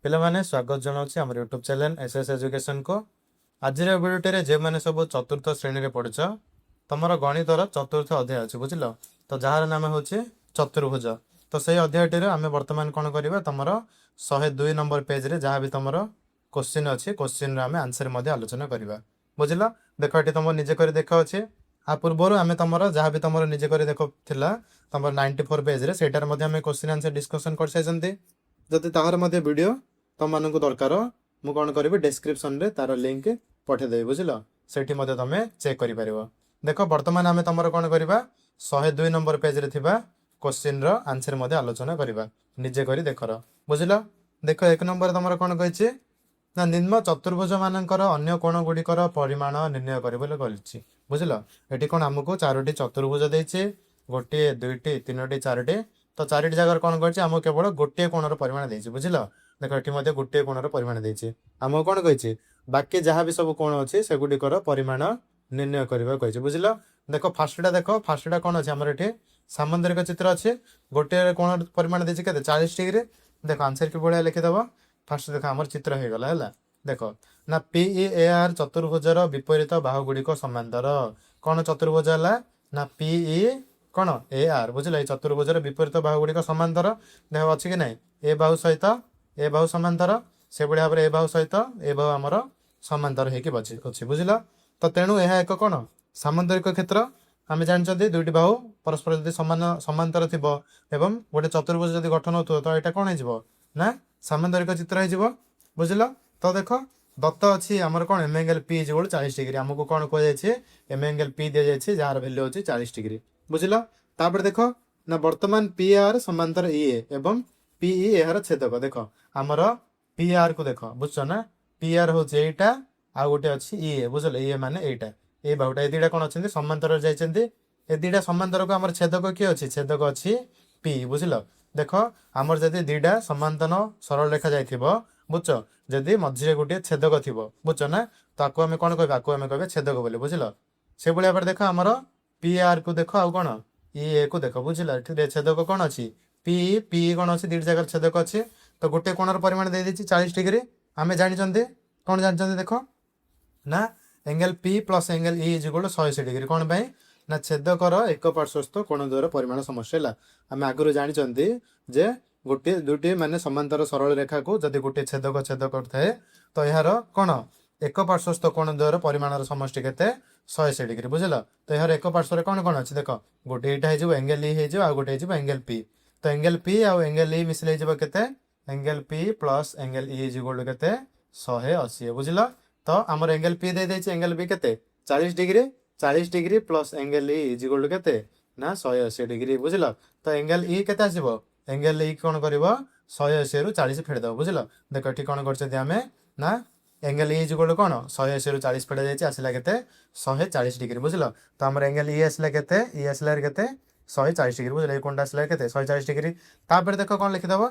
ପିଲାମାନେ ସ୍ୱାଗତ ଜଣାଉଛି ଆମର ୟୁଟ୍ୟୁବ ଚ୍ୟାନେଲ ଏସ୍ଏସ୍ ଏଜୁକେସନ୍ को ଆଜିର ଭିଡ଼ିଓଟିରେ ଯେଉଁମାନେ ସବୁ ଚତୁର୍ଥ ଶ୍ରେଣୀରେ ପଢୁଛ ତମର ଗଣିତର ଚତୁର୍ଥ ଅଧ୍ୟାୟ ଅଛି ବୁଝିଲ। ତ ଯାହାର ନାମ ହେଉଛି ଚତୁର୍ଭୁଜ। ତ ସେଇ ଅଧ୍ୟାୟଟିରେ ଆମେ ବର୍ତ୍ତମାନ କ'ଣ କରିବା ତମର 102 ନମ୍ବର ପେଜରେ ଯାହା ବି ତମର କ୍ୱେଶ୍ଚିନ୍ ଅଛି କ୍ୱେଶ୍ଚିନ୍ର ଆମେ ଆନ୍ସର ମଧ୍ୟ ଆଲୋଚନା କରିବା ବୁଝିଲ। ଦେଖ ଏଠି ତମର ନିଜେ କରି ଦେଖ ଅଛି। ଆ ପୂର୍ବରୁ ଆମେ ତମର ଯାହା ବି ତମର ନିଜେ କରି ଦେଖ ଥିଲା ତମର 94 ପେଜରେ ସେଇଟାରେ ମଧ୍ୟ ଆମେ କ୍ୱେଶ୍ଚିନ୍ ଆନ୍ସର ଡିସ୍କସନ୍ କରିସାରିଛନ୍ତି। ଯଦି ତାହାର ମଧ୍ୟ ଭିଡ଼ିଓ ତମମାନଙ୍କୁ ଦରକାର ମୁଁ କ'ଣ କରିବି ଡେସ୍କ୍ରିପ୍ସନରେ ତାର ଲିଙ୍କ ପଠାଇଦେବି ବୁଝିଲ। ସେଇଠି ମଧ୍ୟ ତମେ ଚେକ୍ କରିପାରିବ। ଦେଖ ବର୍ତ୍ତମାନ ଆମେ ତମର କ'ଣ କରିବା 102 ନମ୍ବର ପେଜରେ ଥିବା କ୍ୱେଶ୍ଚିନ୍ର ଆନ୍ସର ମଧ୍ୟ ଆଲୋଚନା କରିବା ନିଜେ କରି ଦେଖର ବୁଝିଲ। ଦେଖ 1 ନମ୍ବର ତମର କ'ଣ କହିଛି ନା ନିମ୍ନ ଚତୁର୍ଭୁଜ ମାନଙ୍କର ଅନ୍ୟ କୋଣ ଗୁଡ଼ିକର ପରିମାଣ ନିର୍ଣ୍ଣୟ କରିବ ବୋଲି କହିଛି ବୁଝିଲ। ଏଠି କ'ଣ ଆମକୁ 4ଟି ଚତୁର୍ଭୁଜ ଦେଇଛି, ଗୋଟିଏ 2ଟି 3ଟି 4ଟି। ତ 4ଟି ଜାଗାରେ କ'ଣ କରିଛି ଆମକୁ କେବଳ ଗୋଟିଏ କୋଣର ପରିମାଣ ଦେଇଛି ବୁଝିଲ। ଦେଖ ଏଠି ମଧ୍ୟ ଗୋଟିଏ କୋଣର ପରିମାଣ ଦେଇଛି। ଆମକୁ କ'ଣ କହିଛି ବାକି ଯାହା ବି ସବୁ କୋଣ ଅଛି ସେଗୁଡ଼ିକର ପରିମାଣ ନିର୍ଣ୍ଣୟ କରିବାକୁ କହିଛି ବୁଝିଲ। ଦେଖ ଫାର୍ଷ୍ଟଟା କ'ଣ ଅଛି ଆମର ଏଠି ସାମନ୍ତରିକ ଚିତ୍ର ଅଛି। ଗୋଟିଏ କୋଣ ପରିମାଣ ଦେଇଛି କେତେ 40 ଡିଗ୍ରୀ। ଦେଖ ଆନ୍ସର କି ଭଳିଆ ଲେଖିଦେବ। ଫାର୍ଷ୍ଟ ଦେଖ ଆମର ଚିତ୍ର ହେଇଗଲା ହେଲା। ଦେଖ ନା PEAR ଚତୁର୍ଭୁଜର ବିପରୀତ ବାହୁ ଗୁଡ଼ିକ ସମାନ୍ତର। କ'ଣ ଚତୁର୍ଭୁଜ ହେଲା ନା PE କ'ଣ AR ବୁଝିଲ। ଏଇ ଚତୁର୍ଭୁଜର ବିପରୀତ ବାହୁ ଗୁଡ଼ିକ ସମାନ୍ତର। ଦେଖ ଅଛି କି ନାହିଁ ଏ ବାହୁ ସହିତ ଏ ବାହୁ ସମାନ୍ତର, ସେଭଳି ଭାବରେ ଏ ବାହୁ ସହିତ ଏ ବାହୁ ଆମର ସମାନ୍ତର ହେଇକି ଅଛି ବୁଝିଲ। ତ ତେଣୁ ଏହା ଏକ କ'ଣ ସାମନ୍ତରିକ କ୍ଷେତ୍ର। ଆମେ ଜାଣିଛନ୍ତି ଦୁଇଟି ବାହୁ ପରସ୍ପର ଯଦି ସମାନ୍ତର ଥିବ ଏବଂ ଗୋଟେ ଚତୁର୍ଭୁଜ ଯଦି ଗଠନ ହେଉଥିବ ତ ଏଇଟା କ'ଣ ହେଇଯିବ ନା ସାମନ୍ତରିକ ଚିତ୍ର ହେଇଯିବ ବୁଝିଲ। ତ ଦେଖ ଦତ୍ତ ଅଛି ଆମର କ'ଣ M angle P = 40 ଡିଗ୍ରୀ। ଆମକୁ କ'ଣ କୁହାଯାଇଛି M angle P ଦିଆଯାଇଛି ଯାହାର ଭ୍ୟାଲ୍ୟୁ ହେଉଛି 40 ଡିଗ୍ରୀ ବୁଝିଲ। ତାପରେ ଦେଖ ନା ବର୍ତ୍ତମାନ PR ସମାନ୍ତର EA ଏବଂ PE ଏହାର ଛେଦକ। ଦେଖ ଆମର PR କୁ ଦେଖ ବୁଝୁଛ ନା PR ହେଉଛି ଏଇଟା ଆଉ ଗୋଟେ ଅଛି EA ବୁଝିଲ। EA ମାନେ ଏଇଟା ଏଇ ବାହୁଟା ଏ ଦୁଇଟା କ'ଣ ଅଛନ୍ତି ସମାନ୍ତରରେ ଯାଇଛନ୍ତି। ଏ ଦୁଇଟା ସମାନ୍ତରକୁ ଆମର ଛେଦକ କିଏ ଅଛି ଛେଦକ ଅଛି P ବୁଝିଲ। ଦେଖ ଆମର ଯଦି ଦୁଇଟା ସମାନ୍ତର ସରଳ ରେଖା ଯାଇଥିବ ବୁଝୁଛ, ଯଦି ମଝିରେ ଗୋଟିଏ ଛେଦକ ଥିବ ବୁଝୁଛ ନା ତାକୁ ଆମେ କ'ଣ କହିବା ଆକୁ ଆମେ କହିବା ଛେଦକ ବୋଲି ବୁଝିଲ। ସେଭଳି ଭାବରେ ଦେଖ ଆମର PR କୁ ଦେଖ ଆଉ କ'ଣ EA କୁ ଦେଖ ବୁଝିଲ। ଏଠି ଛେଦକ କ'ଣ ଅଛି PE କ'ଣ ଅଛି ଦୁଇଟି ଜାଗାରେ ଛେଦକ ଅଛି। ତ ଗୋଟେ କୋଣର ପରିମାଣ ଦେଇଦେଇଛି 40 ଡିଗ୍ରୀ। ଆମେ ଜାଣିଛନ୍ତି କ'ଣ ଜାଣିଛନ୍ତି ଦେଖ ନା angle P + angle E = 180 degree. କ'ଣ ପାଇଁ ନା ଛେଦକର ଏକ ପାର୍ଶ୍ୱସ୍ଥ କୋଣ ଦ୍ୱୟର ପରିମାଣ ସମଷ୍ଟି ହେଲା। ଆମେ ଆଗରୁ ଜାଣିଛନ୍ତି ଯେ ଗୋଟିଏ ଦୁଇଟି ମାନେ ସମାନ୍ତର ସରଳ ରେଖାକୁ ଯଦି ଗୋଟିଏ ଛେଦକ କରିଥାଏ ତ ଏହାର କ'ଣ ଏକ ପାର୍ଶ୍ୱସ୍ଥ କୋଣ ଦ୍ୱୟର ପରିମାଣର ସମଷ୍ଟି କେତେ 180 ଡିଗ୍ରୀ ବୁଝିଲ। ତ ଏହାର ଏକ ପାର୍ଶ୍ୱରେ କ'ଣ କ'ଣ ଅଛି ଦେଖ ଗୋଟେ ଏଇଟା ହେଇଯିବ ଏଙ୍ଗେଲ E ହେଇଯିବ ଆଉ ଗୋଟେ ହେଇଯିବ ଏଙ୍ଗେଲ P। ତ ଏଙ୍ଗେଲ P ଆଉ ଏଙ୍ଗେଲ E ମିଶିଲେ ହେଇଯିବ କେତେ ଏଙ୍ଗେଲ P + ଏଙ୍ଗେଲ E = କେତେ 180 ବୁଝିଲ। ତ ଆମର ଏଙ୍ଗେଲ P ଦେଇଦେଇଛି ଏଙ୍ଗେଲ B କେତେ 40 degree. 40 degree plus angle E = କେତେ ନା 180 ଡିଗ୍ରୀ ବୁଝିଲ। ତ ଏଙ୍ଗେଲ E କେତେ ଆସିବ ଏଙ୍ଗେଲ E କ'ଣ କରିବ 180ରୁ 40 ଫେଡ଼ିଦେବ ବୁଝିଲ। ଦେଖ ଏଠି କ'ଣ କରିଛନ୍ତି ଆମେ ନା ଏଙ୍ଗେଲ E = କ'ଣ 180ରୁ 40 ଫେଡ଼ା ଯାଇଛି ଆସିଲା କେତେ 140 ଡିଗ୍ରୀ ବୁଝିଲ। ତ ଆମର ଏଙ୍ଗେଲ E ଆସିଲା କେତେ ଆସିଲା କେତେ 140 ଡିଗ୍ରୀ ବୁଝିଲ। ଏଇ କୋଣଟା ଆସିଲା କେତେ 140 ଡିଗ୍ରୀ। ତାପରେ ଦେଖ କ'ଣ ଲେଖିଦେବ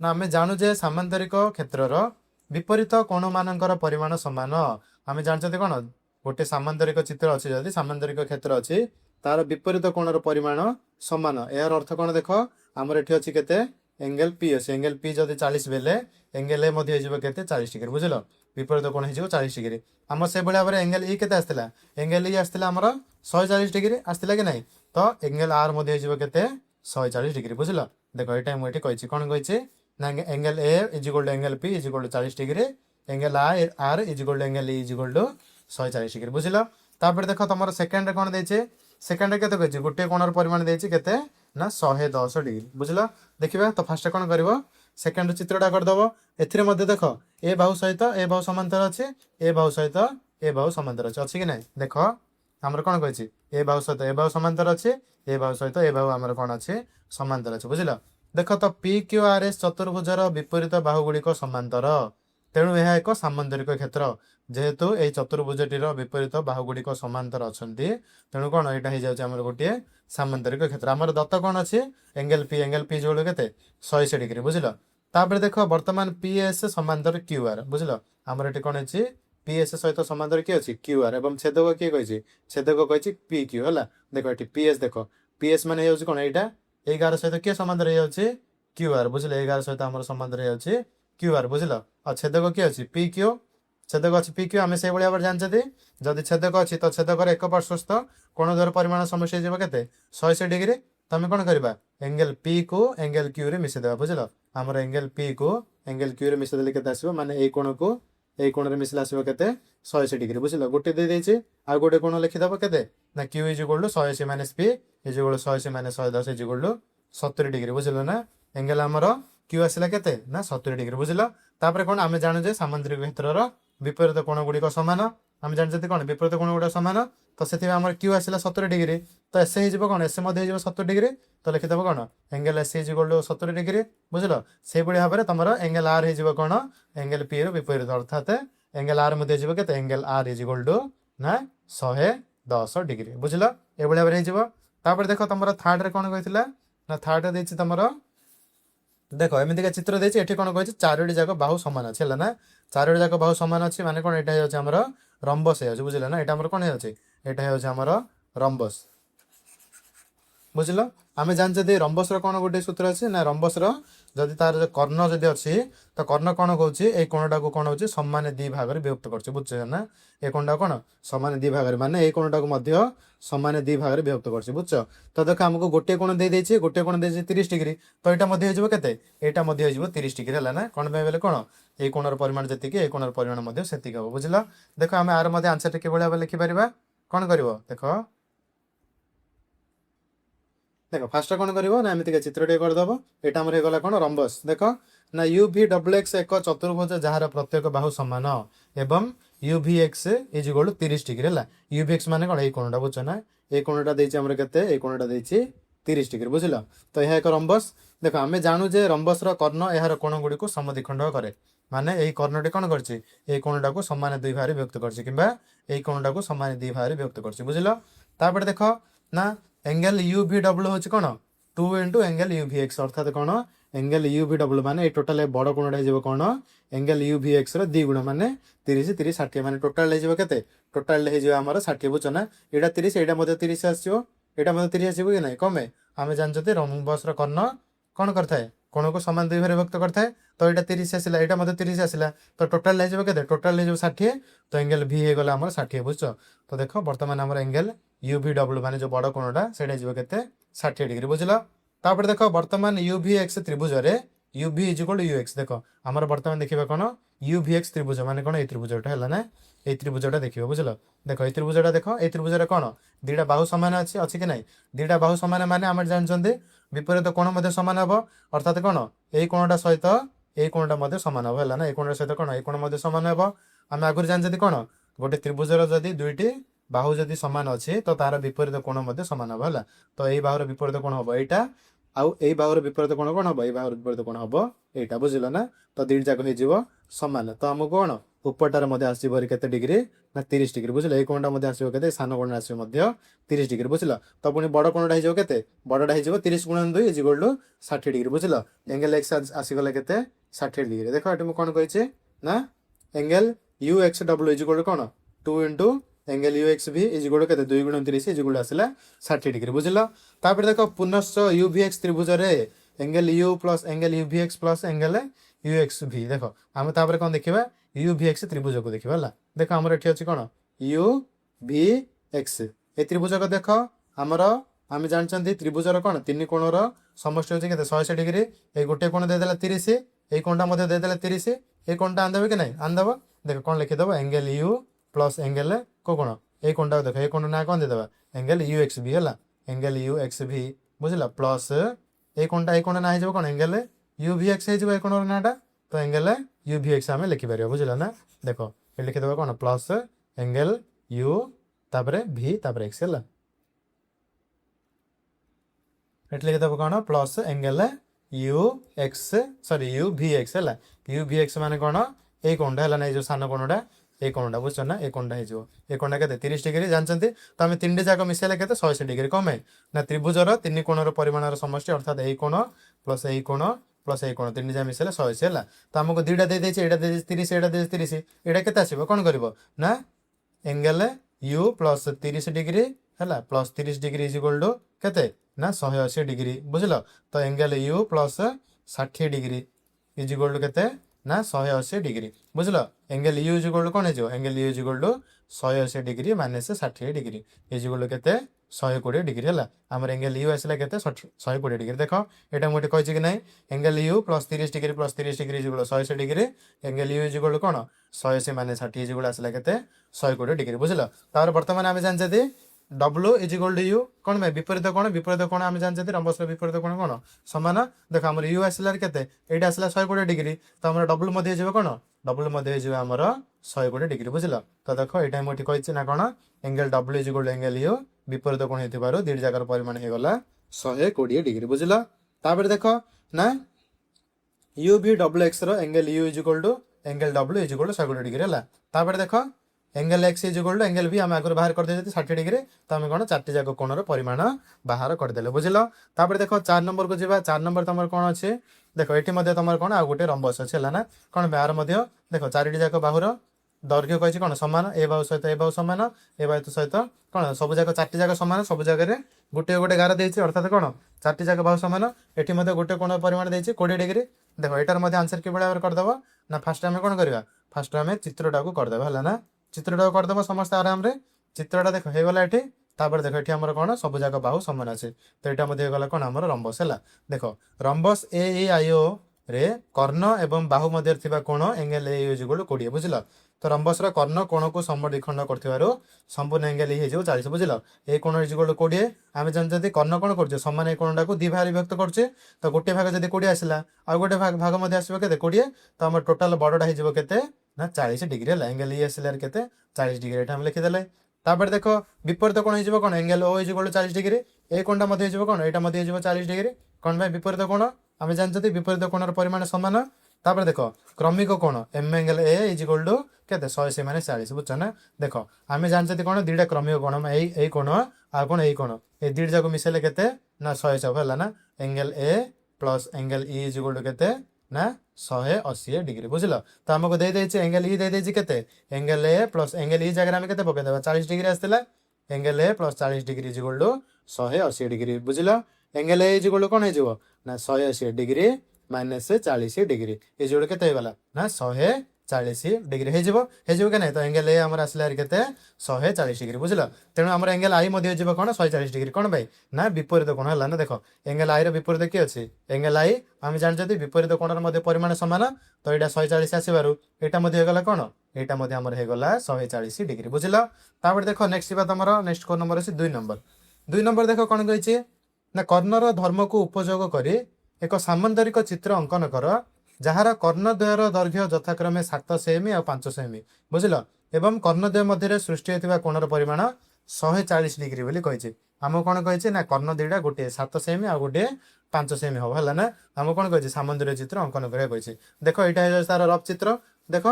ନା ଆମେ ଜାଣୁ ଯେ ସାମାନ୍ତରିକ କ୍ଷେତ୍ରର ବିପରୀତ କୋଣମାନଙ୍କର ପରିମାଣ ସମାନ। ଆମେ ଜାଣିଛନ୍ତି କ'ଣ ଗୋଟେ ସାମାନ୍ତରିକ ଚିତ୍ର ଅଛି ଯଦି ସାମାନ୍ତରିକ କ୍ଷେତ୍ର ଅଛି ତାର ବିପରୀତ କୋଣର ପରିମାଣ ସମାନ। ଏହାର ଅର୍ଥ କ'ଣ ଦେଖ ଆମର ଏଠି ଅଛି କେତେ ଏଙ୍ଗେଲ P ଅଛି। ଏଙ୍ଗେଲ P ଯଦି 40 ବେଲେ ଏଙ୍ଗେଲ E ମଧ୍ୟ ହେଇଯିବ କେତେ 40 ଡିଗ୍ରୀ ବୁଝିଲ। ବିପରୀତ କୋଣ ହେଇଯିବ 40 ଡିଗ୍ରୀ। ଆମର ସେଭଳି ଭାବରେ ଏଙ୍ଗେଲ E କେତେ ଆସିଥିଲା ଏଙ୍ଗେଲ E ଆସିଥିଲା ଆମର 140 ଡିଗ୍ରୀ ଆସିଥିଲା କି ନାହିଁ। ତ ଏଙ୍ଗେଲ R ମଧ୍ୟ ହେଇଯିବ କେତେ 140 ଡିଗ୍ରୀ ବୁଝିଲ। ଦେଖ ଏଇଟା ମୁଁ ଏଠି କହିଛି କ'ଣ କହିଛି ନା angle A = angle P = 40 degree angle R = angle E = 140 degree ବୁଝିଲ। ତାପରେ ଦେଖ ତମର ସେକେଣ୍ଡରେ କ'ଣ ଦେଇଛି ସେକେଣ୍ଡରେ କେତେ କହିଛି ଗୋଟିଏ କୋଣର ପରିମାଣ ଦେଇଛି କେତେ ନା 110 ଡିଗ୍ରୀ ବୁଝିଲ। ଦେଖିବା ତ ଫାଷ୍ଟ କ'ଣ କରିବ ସେକେଣ୍ଡ ଚିତ୍ରଟା କରିଦେବ। ଏଥିରେ ମଧ୍ୟ ଦେଖ ଏ ବାହୁ ସହିତ ଏ ବାହୁ ସମାନ୍ତର ଅଛି ଏ ବାହୁ ସହିତ ଏ ବାହୁ ସମାନ୍ତର ଅଛି କି ନାହିଁ। ଦେଖ ଆମର କ'ଣ କହିଛି ଏ ବାହୁ ସହିତ ଏ ବାହୁ ସମାନ୍ତର ଅଛି ଏ ବାହୁ ସହିତ ଏ ବାହୁ ଆମର କ'ଣ ଅଛି ସମାନ୍ତର ଅଛି ବୁଝିଲ। ଦେଖ ତ PQRS ଚତୁର୍ଭୁଜର ବିପରୀତ ବାହୁ ଗୁଡ଼ିକ ସମାନ୍ତର ତେଣୁ ଏହା ଏକ ସାମନ୍ତରିକ କ୍ଷେତ୍ର। ଯେହେତୁ ଏହି ଚତୁର୍ଭୁଜଟିର ବିପରୀତ ବାହୁ ଗୁଡ଼ିକ ସମାନ୍ତର ଅଛନ୍ତି ତେଣୁ କ'ଣ ଏଇଟା ହେଇଯାଉଛି ଆମର ଗୋଟିଏ ସାମନ୍ତରିକ କ୍ଷେତ୍ର। ଆମର ଦତ୍ତ କ'ଣ ଅଛି ଏଙ୍ଗେଲ P = କେତେ 180 ଡିଗ୍ରୀ ବୁଝିଲ। ତାପରେ ଦେଖ ବର୍ତ୍ତମାନ PS ସମାନ୍ତର QR ବୁଝିଲ। ଆମର ଏଠି କ'ଣ ଅଛି PS ସହିତ ସମାନ୍ତର କିଏ ଅଛି QR ଏବଂ ଛେଦକ କିଏ କହିଛି ଛେଦକ କହିଛି PQ ହେଲା। ଦେଖ ଏଠି PS ଦେଖ PS ମାନେ ହେଇଯାଉଛି କ'ଣ ଏଇଟା ଏଇ ଗାର ସହିତ କିଏ ସମାନ୍ତର ହେଇଯାଉଛି QR ବୁଝିଲେ। ଏଇ ଗାର ସହିତ ଆମର ସମାନ୍ତର ହେଇଯାଉଛି क्यू आर बुझल और छेदक किए अच्छी पी क्यू छेदक अच्छी पी क्यू आम से भाव जानते जदि छेदक अच्छी तो छेदकर एक पार्श्वस्थ कोण द्वारा परिमाण समस्या हो के 180 डिग्री तुम कौन करवा एंगल पी को एंगल क्यू रे मिसेदेवा बुझल आमर एंगल पी को एंगल क्यू रे मिसेदेले के माने ए कोण को এই কোণরে মিশিলে আসবে কেতে 180 ডিগ্রি বুঝিল গোটে দিয়ে দিয়েছি আর গোটে কোণ লিখিদেব কেতে না Q is equal to 180 minus P is equal to 180 minus 110 is equal to 70 degree বুঝিল না এঙ্গেল আমার কিউ আসিলা কেতে না 70 ডিগ্রি বুঝিল তারপরে কোণ আমি জানু যে সামান্তরিক ক্ষেত্রর বিপরীত কোণ গুড়িক সমান আমি জানিছি কোণ বিপরীত কোণ গুড়া সমান তো সেথিবে আমার কিউ আসিলা 70 ডিগ্রি তো এসে হয়ে যাব কোণ এসে মধ্যে হয়ে যাব 70 ডিগ্রি তো লিখিদেব কোণ angle S is equal to 70 degree বুঝিল সেইভাবে ভাবে তোমার এঙ্গেল আর হয়ে যাব কোণ এঙ্গেল পি এর বিপরীত অর্থাৎ एंगल आर मध्य जीव के angle R is equal to ना 110 डिग्री बुझल ये भाव देख तुम थार्ड रे कौन कही ना थार्ड रे तुम देख एमती चित्र देती ये कौन कही चारोटी जाक बाहु सामान अच्छे है ना चारोटी जाक बाहु सामान अच्छी माने कौन यहाँ आमर रंबस हो बुझे ना यहाँ कौन होमर रंबस बुझल आम जानते रंबस कौन गोटे सूत्र अच्छे ना रंबस जदि तार कर्ण जदि अच्छी तो कर्ण कौन कौन ये कोणटा को कौन हो सम्मान दि भाग में विभक्त कर बुझे ना ये कोणटा कौन सम्मान दि भाग माने ये कोणटा को सम्मान दि भाग में विभक्त कर बुझ तो देख आमको गोटे कोण दे गोटे कोण दे 30 डिग्री तो यहाँ हो के यहाँ हो 30 डिग्री है ना कौन बोले कौन ये कोणर परिमाण जी ये कोणर परिमाण से हम बुझल देख आम आर आंसर टे भाव लिखिपर कौन कर देख देख फास्ट कौन कर ना एमती चित्र टे करदेव यहाँ आम गला कौन रंबस देख ना यू भि डबल एक्स एक चतुर्भुज जार प्रत्येक बाहु सामान एवं U V X is equal to 30 degree है यू भि एक्स माने कौन ये कोणटा बुझ ना ये कोणटा देमर के कोणटा 30 डिग्री बुझल तो यह एक रंबस देख आम जानू जे रंबस कर्ण यार कोण गुड़ी को समद्विखंड करे माने यही कर्णटी कौन कर कोणटा को समान दुई भाग विभक्त कर कोणटा को समान दुई भाग विभक्त कर बुझल तापर देख ना एंगल यू भि डबल हूँ कौन 2 into angle U V x अर्थात कौन एंगल यू भि डबल माने टोटाल बड़ कोणटा हो कौन एंगल यू भि एक्स दी गुण माने 30 30 60 माने टोटाल हो टोटाल होमर 60 बुझ ना यहाँ 30 यहाँ 30 आसो यहाँ 30 आसो कि ना कमे आम जानते रंबस कर्ण कौन करता कोण को समान दुई भाग विभक्त करता तो यहाँ 30 आसला यहाँ 30 आसला तो टोटाल हो टोटाल हो 60 तो एंगल भि हो गला 60 बुझ तो देख बर्तमान आम एंगल यू भि डबल माने जो बड़ कोणटा से 60 डिग्री बुझल तापर देख बर्तमान यू भि एक्स त्रिभुज U V is equal to U X देख आमर बर्तमान देखा कौन यू भि एक्स त्रिभुज माने कौन ये त्रिभुजटा है ना ये त्रिभुजटा देखिए बुझल देख ये त्रिभुजटा देख ये त्रिभुज कौन दुईटा बाहु सामान अच्छी कि ना दुईटा बाहु सामान माने आम जानते विपरीत कोण सामान हम अर्थात कौन यही कोणटा सहित यही कोणटा सामान हम है ना ये कोणटा सहित कौन ये कोण सामान हम आम आगुरी जानते कौन गोटे त्रिभुजर जदि दुईटी बाहु जदि सामान अच्छी तो तार विपरीत कोण सामान हम है तो यही बाहुर विपरीत कोण हम यहाँ आउ यही बाहुर विपरीत कोण कौन हम यही बाहुर विपरीत कोण हम यहाँ बुझल ना तो दुईट जाक हो सामान तो आमको कौन उपरटार आसो के डिग्री ना 30 डिग्री बुझल ये कोणटा आसो के सान कोण आसो 30 डिग्री बुझल तो पुणी बड़ कोणटा हो के बड़टा हो 30 गुणन 2 इज इक्वल टू 60 डिग्री बुझल एंगल एक्स आसीगला के 60 डिग्री देख ये कौन कही ना angle U X W is equal to कौन 2 into angle U X V is equal के 2 गुणन 30 इज इक्वल आसला 60 डिग्री बुझल तापर देख पुनश्च यू भि एक्स त्रिभुज angle U plus angle U V X plus angle U X V देख आम तापर कौन देखा यू भि एक्स त्रिभुज को देखा है देख आमर ये अच्छी कौन यू भि एक्स ये त्रिभुज को देख आमर आम जानते त्रिभुजर कौन 3 कोणर समष्टि होती 180 डिग्री ये गोटे कोण देदेला 30 ये कोणटा देदेला 30 ये कोणटा आनदेव कि ना आनदेव देख कौन लिखिदेव एंगल यू प्लस एंगल को कोण ये कोणटा देख ये कोण ना कौन देदेवा एंगल यू एक्स भी है एंगल यू एक्स भी बुझल प्लस ये कोणटा ये कोण ना हो कौन एंगल यू भि एक्स हो कोणर नाटा तो एंगल यू भि एक्स आम लिखिपर बुझल ना देख ये लिखिदेव कौन प्लस एंगल यू तापर भि तापर एक्स है ये लिखिदेव कौन plus angle U x sorry you V x है यू भि एक्स माने कौन ये कोणटा है ना जो सान कोणटा ये कोणटा बुझ ना ये कोणटा हो ये कोणटा के 30 डिग्री जानते तो आम 3 जाक मिसाइले के 180 डिग्री कमे ना त्रिभुजर 3 कोणर परिमाण समष्टि अर्थात यही कोण प्लस यही कोण प्लस यही कोण 3 जाक मिसाइले 180 है तो आमको दुईटा दे 30 यहाँ 30 यहाँ के आसो कौन कर ना एंगल यू प्लस 30 डिग्री है plus 30 degree is equal to के ना 180 डिग्री बुझल तो angle U plus 60 degree is equal to के ନା 180 डिग्री बुझल angle U is equal to कौन हो angle U is equal to 180 degree minus 60 degree is equal to केते 120 डिग्री है आमर एंगल यू आसला केते 120 डिग्री देख यहाँ मुझे कही कि नहीं angle U plus 30 degree is equal to 180 degree angle U is equal to कौन 180 माइनस 60 इज इक्वल टू आसला केते 120 डिग्री बुझल तार बर्तमान आम जानते W is equal to U कौन भाई विपरीत कोण आम जानते रंबस विपरीत कोण कौन समान देख आम यू आसला केते ये आसला 120 डिग्री तो आम डब्ल्यू मध्य कौन डब्ल्यू आमर 120 डिग्री बुझल तो देख ये मुझे कही ना कौन angle W is equal to angle U विपरीत कोण हो दुई जगार परिमाण होगा 120 डिग्री बुझल तापर देख ना U V W X angle U is equal to angle W is equal to 120 degree है तापर देख angle X is equal to angle V आम आगे बाहर करदे 60 डिग्री तो आम कौन चार जाक कोणर परिमाण बाहर करदे बुझल तापर देख 4 नंबर को जीवा 4 नंबर तुम कौन अच्छे देख ये तुम कौन आ गोटे रंबस अच्छे है ना कौन बाहर देख चारिटी जाक बाहुर दैर्घ्य कही कौन सामान ए बाहु सहित ए बाहु सामान ए बाहु सहित कौन सब जाक चार जाक सामान सब जगह गोटे गोटे गार देती अर्थात कौन चार जाक बाहु सामान ये गोटे कोण परिमाण देती 20 डिग्री देख यार आंसर कि भाव करदेव ना फास्ट आम कौन करवा फास्ट आम चित्रटा को करदे है ना चित्रटा करदेव समस्त आराम रे चित्रटा देख हो गला ये तापर देख ये आमर कौन सब जाक बाहु सामान अच्छे तो यहाँ मध्य गला कौन आमर रंबस है देख रंबस ए आई ओ रे कर्ण एवं बाहु मध्य थिबा कोण angle A is equal to 20 बुझल तो रंबस कर्ण कोण को समद्विखंड कर संपूर्ण एंगल ए हो 40 बुझल ए कोण इज इक्वल टू 20 आम जानते कर्ण कौन कर समान कोणटा को दी भाग विभक्त करछे तो गोटे भाग जब 20 आसला आ गोटे भाग आसो के 20 तो आम टोटाल बड़टा हो ना 40 डिग्री है एंगल ई आसला के 40 डिग्री ये लिखिदे तापर देख विपरीत कोण हो कौन angle O is equal to 40 degree ए कोणटा मध्य कौन यहाँ 40 डिग्री कौन भाई विपरीत कोण आम जानते विपरीत कोणर परिमाण सामान तापर देख क्रमिक कोण एम angle A is equal to के 180 माइनस 40 बुझ ना देख आम जानते कौन दुईटा क्रमिक कोण यही कोण आ कौन यही कोण ये दुईटा जाक मिसेले के ना 100 है ना angle A plus angle E is equal to के ना 180 डिग्री बुझल तो आमको दे एंगल ई दे के angle A plus angle E जगह आम के पकईदे 40 डिग्री आसला angle A plus 40 degree is equal to 180 degree बुझल angle A is equal to कौन हो ना 180 डिग्री माइनस 40 डिग्री ये जोड़ के गला ना 140 डिग्री हो कि नहीं तो एंगल ए आमर आसला के 140 डिग्री बुझल तेणु आम एंगल आई मध्य कौन 140 डिग्री कौन भाई ना विपरीत कोण है ना देख एंगल आई विपरीत किए अच्छे एंगल आई आम जानते विपरीत कोणर मध्य परिमाण सामान तो यहाँ 140 आसबार यहाँ गला कौन यहाँ आमर होगला 140 डिग्री बुझल तापर देख नेक्स्ट तुम नेक्स्ट कोन नंबर अच्छे 2 नंबर देख कौन कही ना कर्णर धर्म को उपयोग कर एक सामंतरिक चित्र अंकन कर जार कर्णद्वयर दैर्घ्य यथाक्रमे 7 सेमी और 5 सेमी बुझल एवं कर्णद्वय मध्य सृष्टि होता कोणर परिमाण 140 डिग्री बोली कही आम कौन कही ना कर्ण दुईटा गोटे 7 सेमी आ गोटे 5 सेमी हम है ना आम कौन कही सामंतरिक चित्र अंकन करें देख यहाँ तार रफ चित्र देख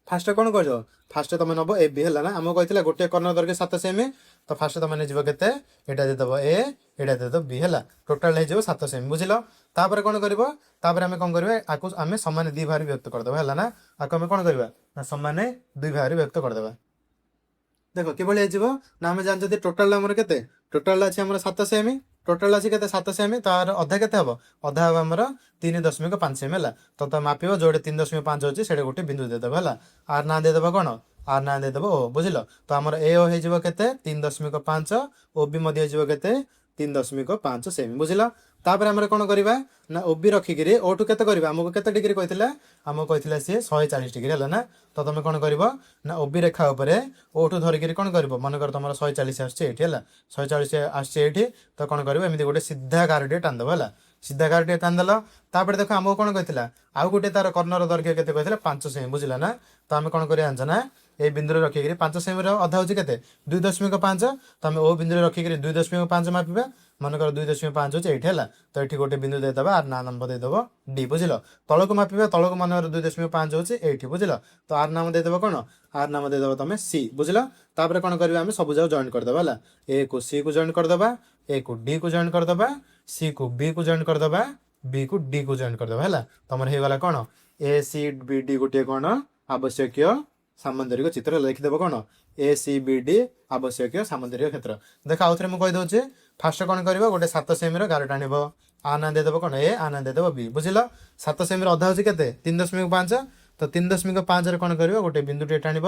फास्ट कौन कह फास्ट तुम नब ए बी है ना आम कही गोटे कर्ण दैर्घ्य 7 सेमी तो फास्ट तुम नहीं के यहाँ देदेव ए यहाँ देदेव बी है टोटाल हो 7 सेमी बुझल तापर कौन कर कौन कर आम सामान दी भाग व्यक्त करदे है ना आपको आम कौन करवा सामान दुई भाग व्यक्त करदे देख कि ना आम जानते टोटाल आमर के टोटाल अच्छे आम 7 सेमी टोटाल अच्छी के 7 सेमी तार अधा के अधा हम आमर 3.5 सेमी है तो माप जोड़े 3.5 अच्छे से गोटे बिंदु देदेव है आर ना देदेव कौन आर ना देदेव ओ बुझल तो आमर ए हो के 3.5 ओ बी के 3.5 सेमी बुझल तापर आम कौन करवा ना ओ बी रखिक ओठू के आमको के डिग्री कही आमको कही सी 140 डिग्री है ना तो तुम कौन कर ना ओ बी रेखा ओठू धरिकी कौन कर मनकर तुम 140 आसछे 140 आसछे तो कौन कर एमती गोटे सीधा गारटे टाणदेव है सीधा गारटे टाणदेल तापर देख आमको कौन कही आउ गोटे तार कर्णर दैर्घ्य के 5 सेमी बुझला ना तो आम कौन कर जानस ना ये बिंदु रखिक 5 सेमी अधा हूँ के 2.5 तो आम ओ बिंदु रखिक 2.5 मापा मनकर 2.5 हो है तो ये गोटे बिंदु देदेव आर ना नंबर देदेव डी बुझल तलक मापा तलक मनकर 2.5 हो बुझल तो आर नाम देदेव कौन आर नाम देदेव तुम सी बुझल तापर कौन कर सब जाक जॉइन करदे है ए को सी को जॉइन करदे ए को डी को जॉइन करदे सी को बी को जॉइन करदे बी को डी को जॉइन करदे है तुम हो गला कौन ए सी बी डी गोटे कौन आवश्यक सामंतरिक चित्र लिखिदेव कौन ए सी बी डी आवश्यक सामंतरिक क्षेत्र देख आउ थे मुझे कहीदे फास्ट कौन कर गोटे 7 सेमी गार टाण आ ना देदेव कौन ए आ ना देदेव बी बुझिल 7 सेमी अधा हूँ के 3.5 तो 3.5 कौन कर गोटे बिंदुटे टाणब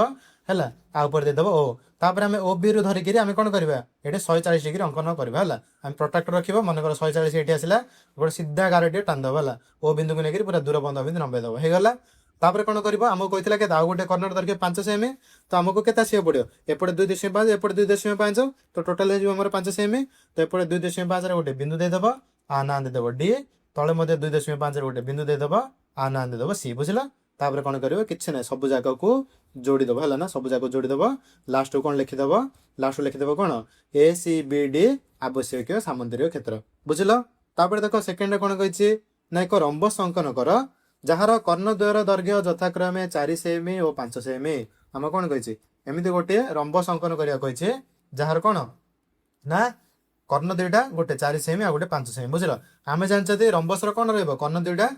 है आपर देदेव ओ तापर आम ओ बी रु धरिकी आम कौन करवा ये 140 डिग्री अंकन करवा है आम प्रोट्राक्टर रखा मनकर 140 ये आसला गोटे सीधा गारटे टाणीदेव है ओ बिंदु को लेकर पूरा दूर बंध बिंदु नंबेदेव होगा तापर कौन कर आमको कहला के आउ गोटे कर्नर दरकार 5 सेमी तो आमको के आसो पड़ो एपटे 2.5 एपटे 2.5 तो टोटाल हो 5 सेमी तो एपटे 2.5 गोटे बिंदु देदेव आ ना देदेव डी तले 2.5 गोटे बिंदु देदेव आ ना देदेव सी बुझल तापर कौन कर कि ना सब जाक को जोड़ीदेव है ना सब जाक जोड़ीदेव लास्ट को कौन लिखिदेव लास्ट लिखिदेव कौन ए सी बी डी आवश्यक सामंतरिक क्षेत्र बुझल तापर देख सेकेंड कौन कही ना एक रंबस अंकन कर जार कर्णद्वयर दैर्घ्य यथाक्रमे 4 सेमी और 5 सेमी आम कौन कही एमती गोटे रंबस अंकन करा कही जार कौन ना कर्ण दुईटा गोटे 4 सेमी आ गोटे 5 सेमी बुझल आम जानते रंबस कौन रर्ण दुईटा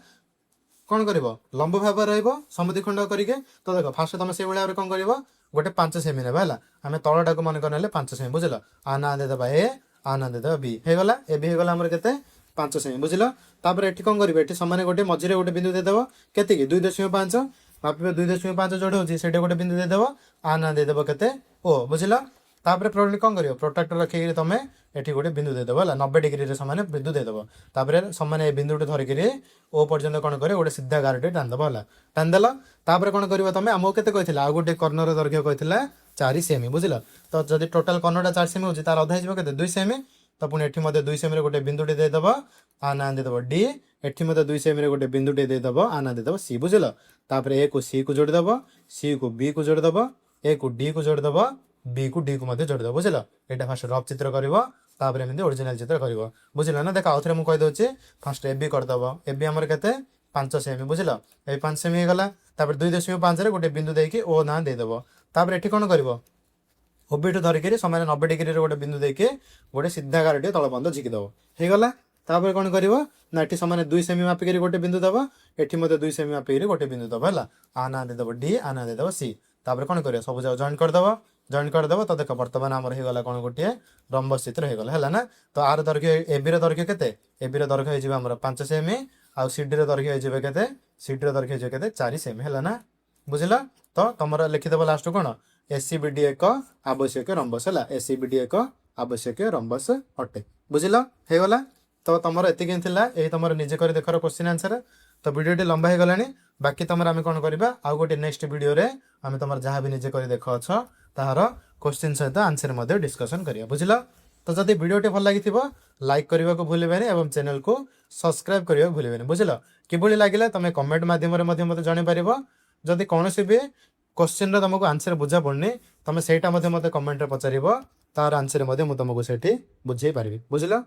कौन कर लंब भाव रमुदी खंड करके तो देख फास्ट तुम से भाव कौन कर गोटे 5 सेमी ने आम तलटा को मन कर 5 सेमी बुझल आ ना देदेव ए आ ना देदेव बी होगला ए भी होगला आमर के 5 सेमी बुझल तापर एठी कौन करेंगे ये सामने गोटे मझे गोटे बिंदु देदेव के 2.5 मापिबे 2.5 जोड़ हो गोटे बिंदु देदेव आ ना देदेव के ओ बुझल तापर कौन कर प्रोट्राक्टर रखिक तुम ये गोटे बिंदु देदेव है 90 डिग्री सामान बिंदु देदेव तापर सामान बिंदुटे धरिक ओ पर्यटन कौन कर गोटे सीधा गारटे टाणीदेव है टाणीदेल तापर कौन कर तुम आमको के कही आ गोटे कर्णर दैर्घ्य कही 4 सेमी बुझल तो जब टोटाल कर्णटा 4 सेमी हो तार अधा हो 2 सेमी तो पुणी एठी 2 सेमी गोटे बिंदुटे देदेव आ ना देदेव डी एठी 2 सेमी गोटे बिंदुटे देदेव आ ना देदेव सी बुझल तापर ए को सी को जोड़ीदेव सी को बी को जोड़ीदेव ए को डी को जोड़ीदेव बी को डी को जोड़ीदेव बुझल यहाँ फास्ट रफ चित्र कर एमती ओरिजिनल चित्र कर बुझल ना देख आउ थे मुझे कहीदे फास्ट ए बी करदेव ए बी आमर के 5 सेमी बुझल ए 5 सेमी होगा तापर 2.5 गोटे बिंदु देकी ओ ना देदेव तापर एठी कौन कर ओबीठू धरिक सामान 90 डिग्री गोटे बिंदु देके गोटे सीधा गारटे तल बंध झिकीदेव होगला तापर कौन कर ना ये सामान 2 सेमी मापिक गोटे बिंदु देव एठी 2 सेमी मापिक गोटे बिंदु देव है आ ना देदेव डी आ ना देदेव सी तापर कौन कर सब जाक जॉइन करदेव तो देख बर्तमान आमर होगा कौन गोटे रंबस चित्र होगा है ना तो आर दैर्घ्य एबी दैर्घ्य के एबी दैर्घ्य हो 5 सेमी आउ सीडी दैर्घ्य हो सीडी दैर्घ्य हो 4 सेमी है ना बुझल तो तुम लिखिदेव लास्ट कौन एसीबीडी एक आवश्यक रंबस है एसीबीडी एक आवश्यक रंबस अटे बुझल होगला तो तुम एतिक तुम निजे कर देखार क्वेश्चन आंसर तो वीडियो लंबा हो गलानी बाकी तुम आम कौन करवा आउ गोटे नेक्स्ट वीडियो रे आम तुम जहाँ भी निजे कर देख तार क्वेश्चन सहित आंसर डिस्कसन करिया बुझल तो जब वीडियोटे भल लगी लाइक करने को भूलें और चैनल को सब्सक्राइब करने को भूलें बुझल किभली लगे तुम कमेंट माध्यम मत जानपर जदि कौन भी क्वेश्चन तुमको आंसर बुझा पड़नी तुम से मत कमेंट पचार तार आंसर मुझे तुमको बुझे पारि बुझल।